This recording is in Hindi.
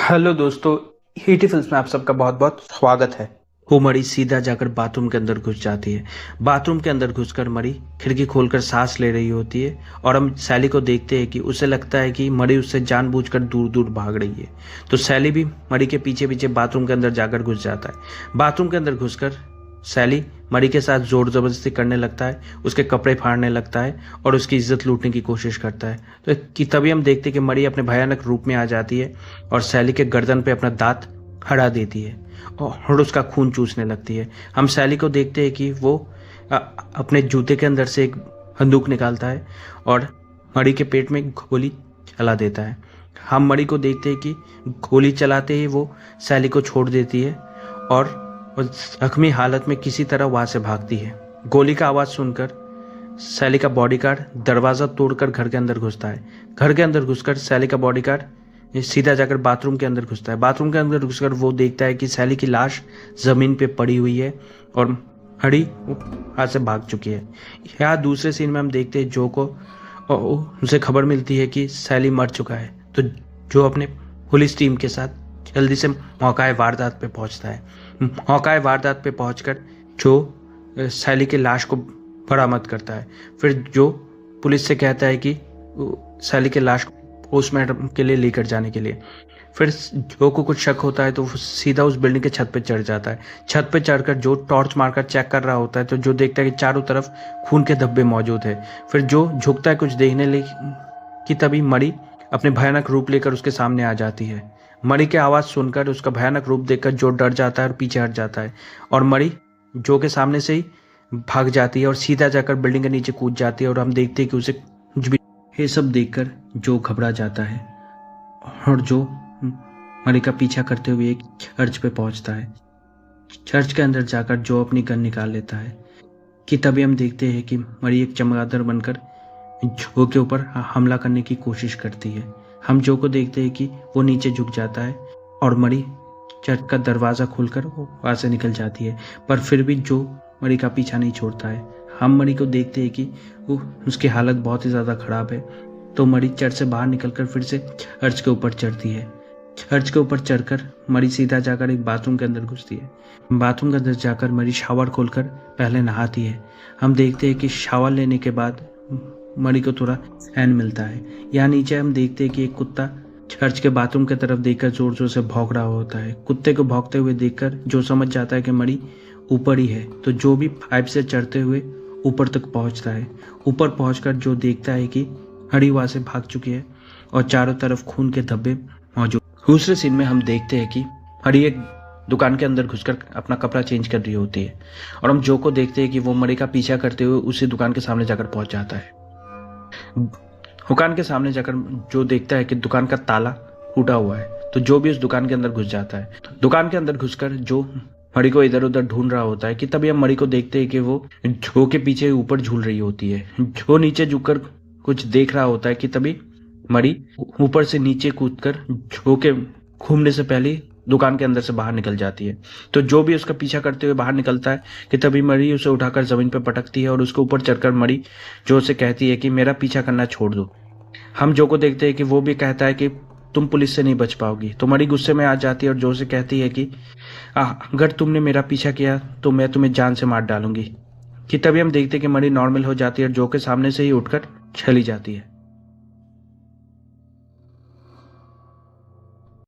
हेलो दोस्तों, हीटी फिल्म्स में आप सबका बहुत बहुत स्वागत है। वो मरी सीधा जाकर बाथरूम के अंदर घुस जाती है। बाथरूम के अंदर घुसकर मरी खिड़की खोलकर सांस ले रही होती है और हम सैली को देखते हैं कि उसे लगता है कि मरी उससे जानबूझकर दूर दूर भाग रही है। तो सैली भी मरी के पीछे पीछे बाथरूम के अंदर जाकर घुस जाता है। बाथरूम के अंदर घुसकर सैली मरी के साथ जोर जबरदस्ती करने लगता है, उसके कपड़े फाड़ने लगता है और उसकी इज्जत लूटने की कोशिश करता है। तो कि तभी हम देखते हैं कि मरी अपने भयानक रूप में आ जाती है और सैली के गर्दन पे अपना दांत अड़ा देती है और उसका खून चूसने लगती है। हम सैली को देखते हैं कि वो अपने जूते के अंदर से एक बंदूक निकालता है और मरी के पेट में गोली चला देता है। हम मरी को देखते हैं कि गोली चलाते ही वो सैली को छोड़ देती है और जख्मी हालत में किसी तरह वहां से भागती है। गोली का आवाज सुनकर सैली का बॉडीगार्ड दरवाजा तोड़कर घर के अंदर घुसता है। घर के अंदर घुसकर सैली का बॉडीगार्ड सीधा जाकर बाथरूम के अंदर घुसता है। बाथरूम के अंदर घुसकर वो देखता है कि सैली की लाश जमीन पे पड़ी हुई है और हड़ी वहां से भाग चुकी है। यहाँ दूसरे सीन में हम देखते हैं जो को उसे खबर मिलती है कि सैली मर चुका है। तो जो अपने पुलिस टीम के साथ जल्दी से मौका वारदात पे पहुंचता है। मौका वारदात पे पहुंचकर जो सैली की लाश को बरामद करता है। फिर जो पुलिस से कहता है कि सैली की लाश को पोस्टमार्टम के लिए लेकर जाने के लिए। फिर जो को कुछ शक होता है तो वो सीधा उस बिल्डिंग के छत पे चढ़ जाता है। छत पे चढ़कर जो टॉर्च मारकर चेक कर रहा होता है तो जो देखता है कि चारों तरफ खून के धब्बे मौजूद है। फिर जो झुकता है कुछ देखने लिए कि तभी मरी अपने भयानक रूप लेकर उसके सामने आ जाती है। मरी की आवाज़ सुनकर उसका भयानक रूप देखकर जो डर जाता है और पीछे हट जाता है और मरी जो के सामने से ही भाग जाती है और सीधा जाकर बिल्डिंग के नीचे कूद जाती है और हम देखते हैं कि उसे कुछ भी। ये सब देखकर जो घबरा जाता है और जो मरी का पीछा करते हुए एक चर्च पे पहुंचता है। चर्च के अंदर जाकर जो अपनी गन निकाल लेता है कि तभी हम देखते हैं कि मरी एक चमगादड़ बनकर जो के ऊपर हमला करने की कोशिश करती है। हम जो को देखते हैं कि वो नीचे झुक जाता है और मरी चर्च का दरवाज़ा खोलकर वहाँ से निकल जाती है, पर फिर भी जो मरी का पीछा नहीं छोड़ता है। हम मरी को देखते हैं कि वो उसकी हालत बहुत ही ज़्यादा ख़राब है। तो मरी चर्च से बाहर निकलकर फिर से चर्च के ऊपर चढ़ती है। चर्च के ऊपर चढ़कर मरी सीधा जाकर एक बाथरूम के अंदर घुसती है। बाथरूम के अंदर जाकर मरी शावर खोलकर पहले नहाती है। हम देखते हैं कि शावर लेने के बाद मरी को थोड़ा चैन मिलता है। यहाँ नीचे हम देखते हैं कि एक कुत्ता चर्च के बाथरूम की तरफ देखकर जोर जोर से भौंक रहा होता है। कुत्ते को भौंकते हुए देखकर जो समझ जाता है कि मरी ऊपर ही है, तो जो भी पाइप से चढ़ते हुए ऊपर तक पहुंचता है। ऊपर पहुंचकर जो देखता है कि मरी वहां से भाग चुकी है और चारों तरफ खून के धब्बे मौजूद। दूसरे सीन में हम देखते हैं कि मरी एक दुकान के अंदर घुसकर अपना कपड़ा चेंज कर रही होती है और हम जो को देखते हैं कि वो मरी का पीछा करते हुए उसी दुकान के सामने जाकर पहुंच जाता है। दुकान के सामने जाकर जो देखता है कि दुकान का ताला टूटा हुआ है, तो जो भी उस दुकान के अंदर घुस जाता है। दुकान के अंदर घुसकर जो मरी को इधर उधर ढूंढ रहा होता है कि तभी हम मरी को देखते हैं कि वो जो के पीछे ऊपर झूल रही होती है। जो नीचे झुककर कुछ देख रहा होता है कि तभी मरी ऊपर से नीचे कूदकर जो के घूमने से पहले दुकान के अंदर से बाहर निकल जाती है। तो जो भी उसका पीछा करते हुए बाहर निकलता है कि तभी मरी उसे उठाकर जमीन पर पटकती है और उसके ऊपर चढ़कर मरी जो उसे कहती है कि मेरा पीछा करना छोड़ दो। हम जो को देखते हैं कि वो भी कहता है कि तुम पुलिस से नहीं बच पाओगी। तो मरी गुस्से में आ जाती है और जो से कहती है कि अगर तुमने मेरा पीछा किया तो मैं तुम्हें जान से मार डालूंगी। कि तभी हम देखते हैं कि मरी नॉर्मल हो जाती है और जो के सामने से ही उठकर चली जाती है।